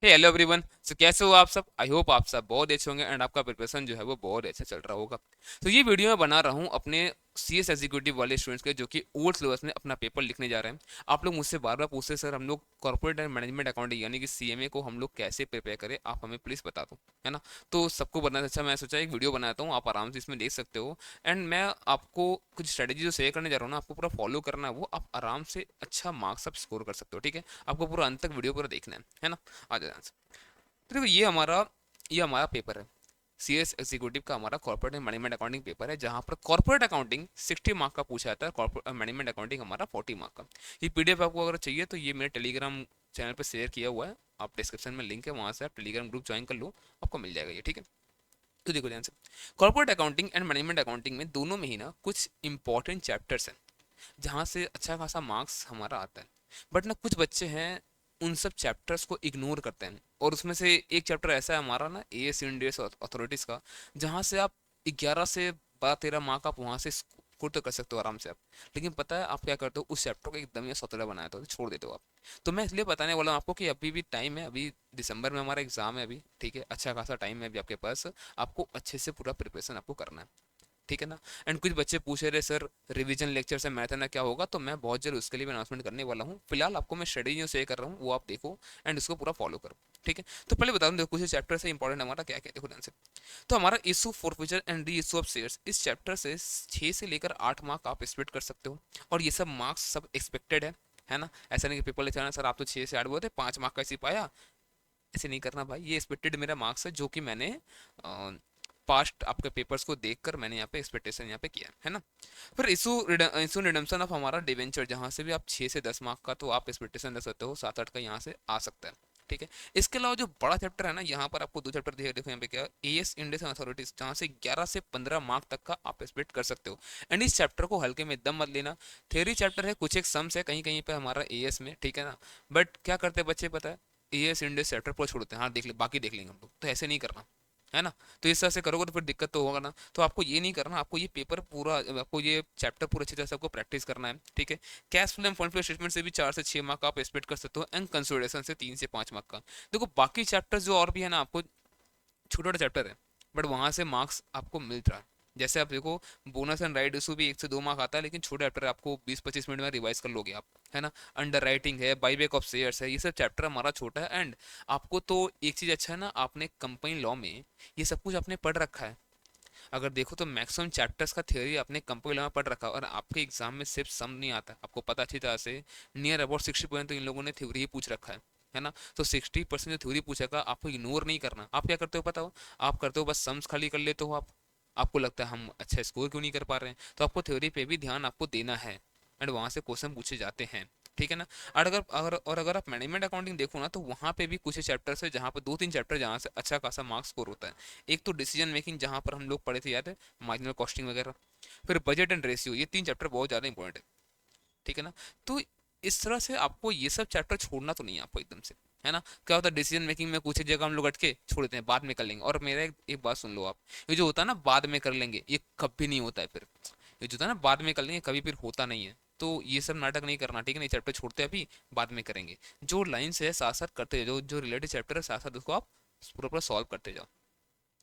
Hello everyone. सो कैसे हो आप सब? आई होप आप सब बहुत अच्छे होंगे एंड आपका प्रिपरेशन जो है वो बहुत अच्छा चल रहा होगा। तो ये वीडियो मैं बना रहा हूँ अपने सीएस एग्जीक्यूटिव वाले स्टूडेंट्स के जो कि ओल्ड सिलेबस में अपना पेपर लिखने जा रहे हैं। आप लोग मुझसे बार बार पूछते सर हम लोग कॉर्पोरेट एंड मैनेजमेंट अकाउंटिंग यानी कि सीएमए को हम लोग कैसे प्रिपेयर करें, आप हमें प्लीज़ बता दो, है ना। तो सबको बनना अच्छा, मैं सोचा एक वीडियो बनाता हूँ, आप आराम से इसमें देख सकते हो। एंड मैं आपको कुछ स्ट्रेटेजी जो शेयर करने जा रहा हूँ ना, आपको पूरा फॉलो करना है, वो आप आराम से अच्छा मार्क्स आप स्कोर कर सकते हो। ठीक है, आपको पूरा अंत तक वीडियो पूरा देखना है ना। आ जाए। तो देखो ये हमारा पेपर है। सीएस एग्जीक्यूटिव का हमारा corporate and management accounting paper है, जहां पर कॉर्पोरेट अकाउंटिंग 60 मार्क का पूछा जाता है, कॉर्पोरेट मैनेजमेंट अकाउंटिंग हमारा 40 मार्क का। ये पीडीएफ आपको अगर चाहिए तो ये मेरे टेलीग्राम चैनल पर शेयर किया हुआ है, आप डिस्क्रिप्शन में लिंक है, वहां से आप टेलीग्राम ग्रुप ज्वाइन कर लो, आपको मिल जाएगा ये। ठीक है, तो देखो ध्यान से। Corporate accounting and management accounting में दोनों में ही ना कुछ इंपॉर्टेंट चैप्टर्स हैं जहाँ से अच्छा खासा मार्क्स हमारा आता है। बट ना कुछ बच्चे हैं उन सब चैप्टर्स को इग्नोर करते हैं, और उसमें से एक चैप्टर ऐसा है हमारा ना एएस इंडियस अथॉरिटीज़ का, जहाँ से आप 11 से 12 13 मार्क आप वहाँ से स्कोर तो कर सकते हो आराम से आप। लेकिन पता है आप क्या करते हो, उस चैप्टर को एकदम या सौतेला बनाया तो छोड़ देते हो आप। तो मैं इसलिए बताने वाला हूँ आपको कि अभी भी टाइम है, अभी दिसंबर में हमारा एग्जाम है अभी, ठीक है, अच्छा खासा टाइम है अभी आपके पास, आपको अच्छे से पूरा प्रिपरेशन आपको करना है, ठीक है ना। एंड कुछ बच्चे पूछ रहे सर रिवीजन लेक्चर से मैथ है ना क्या होगा, तो मैं बहुत जल्द उसके लिए भी अनाउंसमेंट करने वाला हूँ। फिलहाल आपको मैं स्ट्रेटेजी जो शेयर कर रहा हूँ वो आप देखो एंड उसको पूरा फॉलो करो। ठीक है, तो पहले बता दूं देखो कुछ चैप्टर से इंपॉर्टेंट हमारा क्या क्या, देखो ध्यान से। तो हमारा issue forfeiture and re issue of shares, इस चैप्टर से 6 से लेकर 8 मार्क आप एक्सपेक्ट कर सकते हो, और ये सब मार्क्स सब एक्सपेक्टेड है ना। ऐसा नहीं कि पेपर लिखा ना सर आप तो 6 से 8 बोलते 5 मार्क कैसे पाया, ऐसे नहीं करना भाई। ये एक्सपेक्टेड मेरा मार्क्स है जो कि मैंने पास्ट आपके पेपर्स को देखकर मैंने यहाँ पे एक्सपेक्टेशन यहाँ पे किया है ना। फिर इशू रिडम्पशन ऑफ हमारा डिवेंचर, जहाँ से भी आप 6 से 10 मार्क का तो आप एक्सपेक्टेशन रख सकते हो, 7 8 का यहाँ से आ सकता है। ठीक है, इसके अलावा जो बड़ा चैप्टर है ना, यहाँ पर आपको दो चैप्टर दिए, देखो यहाँ पे क्या, एएस इंडेक्स अथॉरिटीज, जहाँ से 11 से 15 मार्क तक का आप एक्सपेक्ट कर सकते हो। एंड इस चैप्टर को हल्के में दम मत लेना। थ्योरी चैप्टर है, कुछ एक सम्स है कहीं कहीं पे हमारा एएस में, ठीक है ना। बट क्या करते हैं बच्चे पता है, एएस इंडेक्स चैप्टर पर छोड़ते हैं, हाँ देख ले बाकी देख लेंगे हम लोग, तो ऐसे नहीं करना, है ना। तो इस तरह से करोगे तो फिर दिक्कत तो होगा ना। तो आपको ये नहीं करना, आपको ये पेपर पूरा, आपको ये चैप्टर पूरा अच्छी तरह से आपको प्रैक्टिस करना है। ठीक है, cash flow end fund flow statement से भी 4 से 6 मार्क का आप एक्सपेक्ट कर सकते हो, एंड कंसोलिडेशन से 3 से 5 मार्क का। देखो बाकी चैप्टर्स जो और भी है ना, आपको छोटा छोटा चैप्टर है, बट वहां से मार्क्स आपको मिल रहा है। जैसे आप देखो बोनस एंड राइट इशू भी 1 से 2 मार्क आता है, लेकिन छोटे चैप्टर आपको 20 25 मिनट में रिवाइज कर लोगे आप, है ना। अंडर राइटिंग है, बाईबैक ऑफ शेयर्स है, ये सब चैप्टर हमारा छोटा है। एंड आपको तो एक चीज अच्छा है ना, आपने कंपनी लॉ में ये सब कुछ आपने पढ़ रखा है। अगर देखो तो मैक्सिमम चैप्टर्स का थ्योरी आपने कंपनी लॉ में पढ़ रखा है, और आपके एग्जाम में सिर्फ सम नहीं आता, आपको पता अच्छी तरह से। नियर अबाउट 60% तो इन लोगों ने थ्योरी ही पूछ रखा है ना। तो 60% जो थ्योरी पूछेगा आपको इग्नोर नहीं करना। आप क्या करते हो पता हो, आप करते हो बस सम्स खाली कर लेते हो आप। आपको लगता है हम अच्छा स्कोर क्यों नहीं कर पा रहे हैं, तो आपको थ्योरी पे भी ध्यान आपको देना है, एंड वहां से क्वेश्चन पूछे जाते हैं, ठीक है ना। और अगर आप मैनेजमेंट अकाउंटिंग देखो ना, तो वहाँ पे भी कुछ चैप्टर्स है जहाँ पे 2 3 चैप्टर जहाँ से अच्छा खासा मार्क्स स्कोर होता है। एक तो डिसीजन मेकिंग, जहाँ पर हम लोग पढ़े थे याद है, मार्जिनल कॉस्टिंग वगैरह। फिर बजट एंड रेशियो, ये 3 चैप्टर बहुत ज़्यादा इंपॉर्टेंट है, ठीक है ना। तो इस तरह से आपको ये सब चैप्टर छोड़ना तो नहीं है आपको एकदम से, है ना। क्या होता है डिसीजन मेकिंग में कुछ जगह हम लोग अटके छोड़ देते हैं, बाद में कर लेंगे। और मेरा एक बात सुन लो आप, ये जो होता है ना बाद में कर लेंगे, ये कभी नहीं होता है फिर। ये जो होता है ना बाद में कर लेंगे, कभी फिर होता नहीं है। तो ये सब नाटक नहीं करना, ठीक है ना। ये चैप्टर छोड़ते हैं अभी, बाद में करेंगे। जो लाइन से है साथ साथ करते जाओ, जो रिलेटेड चैप्टर है साथ साथ उसको आप पूरा सॉल्व करते जाओ,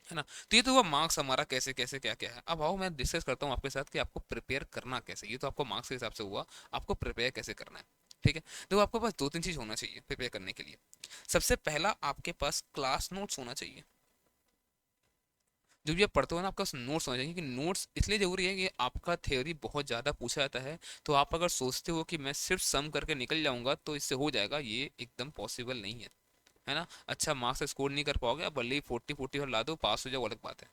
है ना। तो ये तो हुआ मार्क्स हमारा कैसे कैसे क्या क्या है। अब आओ मैं डिस्कस करता हूँ आपके साथ कि आपको प्रिपेयर करना कैसे। ये तो आपको मार्क्स के हिसाब से हुआ, आपको प्रिपेयर कैसे करना है, ठीक है। देखो आपके पास 2 3 चीज होना चाहिए प्रिपेयर करने के लिए। सबसे पहला आपके पास क्लास नोट्स होना चाहिए। जो भी आप पढ़ते हो ना, आपका नोट्स होना चाहिए। कि नोट्स इसलिए जरूरी है कि आपका थ्योरी बहुत ज़्यादा पूछा जाता है। तो आप अगर सोचते हो कि मैं सिर्फ सम करके निकल जाऊंगा तो इससे हो जाएगा, ये एकदम पॉसिबल नहीं है ना। अच्छा मार्क्स स्कोर नहीं कर पाओगे, आप भले ही 40 44 ला दो, पास हो जाओ अलग बात है,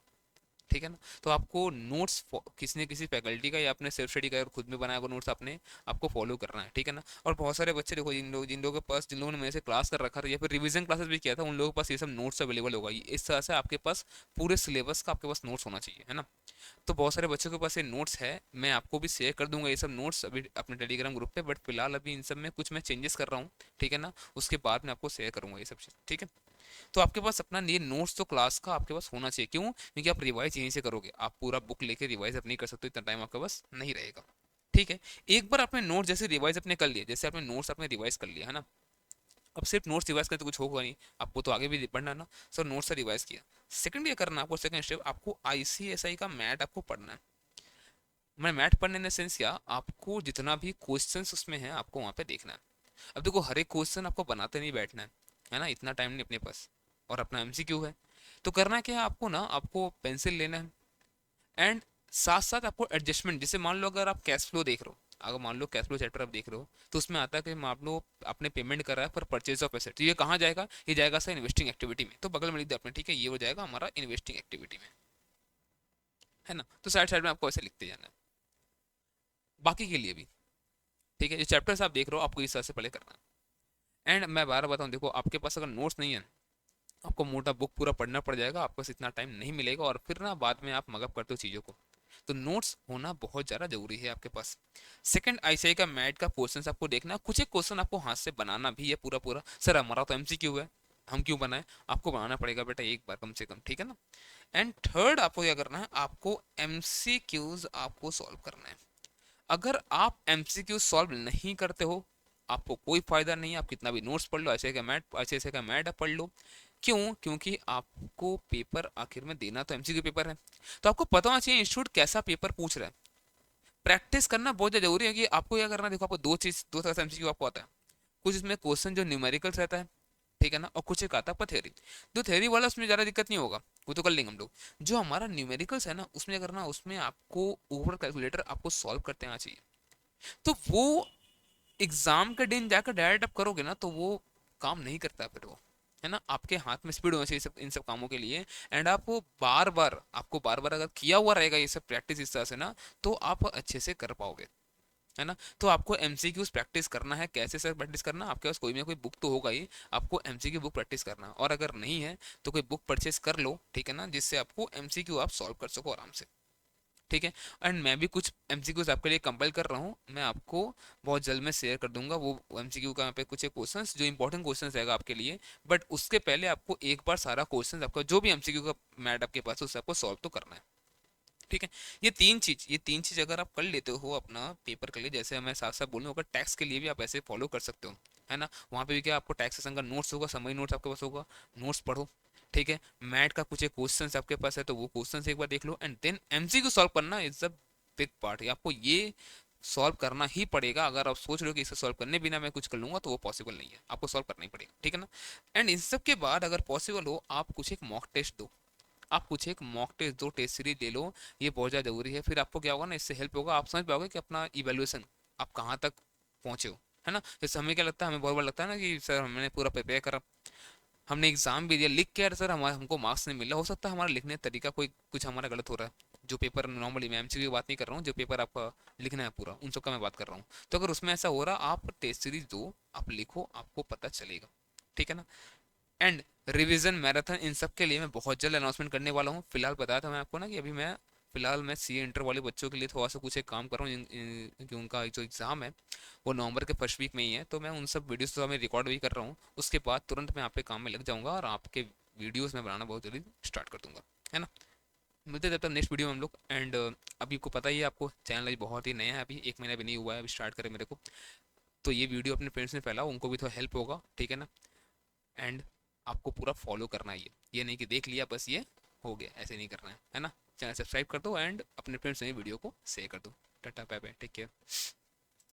ठीक है ना। तो आपको नोट्स किसी न किसी फैकल्टी का या अपने सेल्फ स्टडी का, और खुद में बनाया हुआ नोट्स आपने आपको फॉलो करना है, ठीक है ना। और बहुत सारे बच्चे देखो, जिन लोगों के पास, जिन लोगों ने मेरे से क्लास कर रखा था या फिर रिवीजन क्लासेस भी किया था, उन लोगों के पास ये सब नोट्स अवेलेबल होगा। इस तरह से आपके पास पूरे सिलेबस का आपके पास नोट्स होना चाहिए, है ना। तो बहुत सारे बच्चों के पास ये नोट्स है, मैं आपको भी शेयर कर दूंगा ये सब नोट्स अभी अपने टेलीग्राम ग्रुप पे। बट फिलहाल अभी इन सब में कुछ मैं चेंजेस कर रहा हूँ, ठीक है ना। उसके बाद मैं आपको शेयर करूंगा ये सब चीज़, ठीक है। तो आपके पास अपना ये नोट्स तो क्लास का आपके पास होना चाहिए, क्यों, क्योंकि आप रिवाइज यहीं से करोगे, आप पूरा बुक लेके रिवाइज अपनी कर सकते हो, इतना टाइम आपके पास नहीं रहेगा, ठीक है। एक बार आपने नोट जैसे रिवाइज अपने कर लिए, जैसे आपने नोट्स अपने रिवाइज कर लिया है ना, अब सिर्फ नोट्स रिवाइज करते तो कुछ होगा नहीं, आपको तो आगे भी पढ़ना है ना। सर नोट्स से रिवाइज किया, सेकंड ये करना आपको, सेकंड स्टेप आपको आईसीएसआई का मैथ आपको पढ़ना है। मैं मैथ पढ़ने इन सेंस क्या, आपको जितना भी क्वेश्चंस उसमें है आपको वहाँ पे देखना है। अब देखो हर एक क्वेश्चन आपको बनाते नहीं बैठना है ना, इतना टाइम नहीं अपने पास, और अपना एमसीक्यू है। तो करना क्या है आपको ना, आपको पेंसिल लेना है, एंड साथ साथ आपको एडजस्टमेंट, जैसे मान लो अगर आप कैश फ्लो देख रहे हो, अगर मान लो कैश फ्लो चैप्टर आप देख रहे हो, तो उसमें आता है कि आप लोग आपने पेमेंट करा है फॉर परचेज ऑफ एसेट, तो ये कहाँ जाएगा, ये जाएगा सर इन्वेस्टिंग एक्टिविटी में, तो बगल में लिख दिया आपने, ठीक है, ये हो जाएगा हमारा इन्वेस्टिंग एक्टिविटी में, है ना। तो साइड साइड में आपको ऐसे लिखते जाना है, बाकी के लिए भी, ठीक है। जो चैप्टर्स आप देख रहे हो आपको इस तरह से पहले करना है। एंड मैं बार बताऊँ, देखो आपके पास अगर नोट्स नहीं है, आपको मोटा बुक पूरा पढ़ना पड़ जाएगा, आपको इतना टाइम नहीं मिलेगा, और फिर ना बाद में आप मगअप करते हो चीज़ों को। तो नोट्स होना बहुत ज़्यादा जरूरी है आपके पास। सेकंड आईसीआई का मैथ का क्वेश्चन आपको देखना, कुछ एक क्वेश्चन आपको हाथ से बनाना भी है पूरा पूरा। सर हमारा तो एमसीक्यू है, हम क्यों बनाए, आपको बनाना पड़ेगा बेटा एक बार कम से कम, ठीक है ना। एंड थर्ड आपको क्या करना है, आपको एमसीक्यूज आपको सॉल्व करना है। अगर आप एमसीक्यू सॉल्व नहीं करते हो, आपको कोई फायदा नहीं है, आप कितना भी नोट्स पढ़ लो, ऐसे का मैथ पढ़ लो। क्यों, क्योंकि आपको पेपर आखिर में देना तो एमसीक्यू पेपर है, तो आपको पता होना चाहिए इंस्टीट्यूट कैसा पेपर पूछ रहा है। प्रैक्टिस करना बहुत ज़्यादा जरूरी है। कि आपको क्या करना है, देखो आपको दो तरह से एमसीक्यू आपको आता है। कुछ इसमें क्वेश्चन जो न्यूमेरिकल्स रहता है, ठीक है ना, और कुछ एक आता है आपका थ्योरी। जो थ्योरी वाला उसमें ज़्यादा दिक्कत नहीं होगा, वो तो कर लेंगे हम लोग। जो हमारा न्यूमेरिकल्स है ना, उसमें क्या करना, उसमें आपको ओवर कैलकुलेटर आपको सॉल्व करते आना चाहिए। तो वो एग्जाम के दिन जाकर डायरेक्ट आप करोगे ना, तो वो काम नहीं करता फिर वो, है ना। आपके हाथ में स्पीड होना चाहिए सब इन सब कामों के लिए। एंड आपको बार बार, अगर किया हुआ रहेगा ये सब प्रैक्टिस इस तरह से ना, तो आप अच्छे से कर पाओगे, है ना। तो आपको एमसीक्यूज प्रैक्टिस करना है। कैसे सर प्रैक्टिस करना, आपके पास कोई ना कोई बुक तो होगा ही, आपको एमसीक्यू बुक प्रैक्टिस करना, और अगर नहीं है तो कोई बुक परचेस कर लो, ठीक है ना, जिससे आपको एमसीक्यू आप सॉल्व कर सको आराम से, ठीक है। एंड मैं भी कुछ एमसीक्यूज आपके लिए कंपाइल कर रहा हूँ, मैं आपको बहुत जल्द में शेयर कर दूंगा वो एमसीक्यू का, यहाँ पे कुछ एक क्वेश्चंस जो इंपॉर्टेंट क्वेश्चंस रहेगा आपके लिए। बट उसके पहले आपको एक बार सारा क्वेश्चंस आपका जो भी एमसीक्यू का मैट आपके पास है उससे आपको सॉल्व तो करना है, ठीक है। ये तीन चीज अगर आप कर लेते हो अपना पेपर के लिए, जैसे मैं साफ साफ बोलूँ, अगर टैक्स के लिए भी आप ऐसे फॉलो कर सकते हो, है ना। वहाँ पे भी क्या आपको टैक्सेशन का नोट्स होगा, समरी नोट्स आपके पास होगा, नोट्स पढ़ो, ठीक है। मैथ का कुछ एक क्वेश्चन आपके पास है तो वो क्वेश्चन एक बार देख लो, एंड देन एमसीक्यू सॉल्व करना इज द बिग पार्ट। आपको ये सॉल्व करना ही पड़ेगा। अगर आप सोच रहे हो कि इसे सॉल्व करने बिना मैं कुछ कर लूंगा, तो वो पॉसिबल नहीं है, आपको सॉल्व करना ही पड़ेगा, ठीक है ना। एंड इन सब के बाद अगर पॉसिबल हो, आप कुछ एक मॉक टेस्ट दो, आप कुछ एक मॉक टेस्ट दो, टेस्ट सीरीज ले लो, ये बहुत ज़्यादा जरूरी है। फिर आपको क्या होगा ना, इससे हेल्प होगा, आप समझ पाओगे कि अपना इवेल्युएशन आप कहाँ तक पहुँचे हो, है ना। जैसे हमें क्या लगता है, हमें बहुत बार लगता है ना कि सर हमने पूरा प्रिपेयर करा, हमने एग्जाम भी दिया, लिख के यार सर हमारा हमको मार्क्स नहीं मिल रहा, हो सकता है हमारा लिखने का तरीका कोई कुछ हमारा गलत हो रहा है। जो पेपर नॉर्मली, मैं एमसीक्यू की बात नहीं कर रहा हूँ, जो पेपर आपका लिखना है पूरा उन सब का मैं बात कर रहा हूँ। तो अगर उसमें ऐसा हो रहा, आप टेस्ट सीरीज दो, आप लिखो, आपको पता चलेगा, ठीक है ना। एंड रिवीजन मैराथन इन सब के लिए मैं बहुत जल्द अनाउंसमेंट करने वाला हूँ। फिलहाल बताया था मैं आपको ना कि अभी मैं फिलहाल मैं सी इंटर वाले बच्चों के लिए थोड़ा सा कुछ एक काम कर रहा हूँ, कि उनका जो एग्ज़ाम है वो नवंबर के फर्स्ट वीक में ही है, तो मैं उन सब वीडियोस तो मैं रिकॉर्ड भी कर रहा हूँ, उसके बाद तुरंत मैं आप पे काम में लग जाऊँगा, और आपके वीडियोज़ में बनाना बहुत जल्दी स्टार्ट कर दूंगा, है ना। मिलते हैं तब तक नेक्स्ट वीडियो में हम लोग। एंड अभी को पता ही है, आपको चैनल अभी बहुत ही नया है, अभी 1 महीना भी नहीं हुआ है अभी स्टार्ट करे मेरे को, तो ये वीडियो अपने फ्रेंड्स में फैलाओ, उनको भी थोड़ा हेल्प होगा, ठीक है ना। एंड आपको पूरा फॉलो करना है, ये नहीं कि देख लिया बस ये हो गया, ऐसे नहीं करना है ना। चैनल सब्सक्राइब कर दो, एंड अपने फ्रेंड्स में वीडियो को शेयर कर दो। Tata bye bye, take care.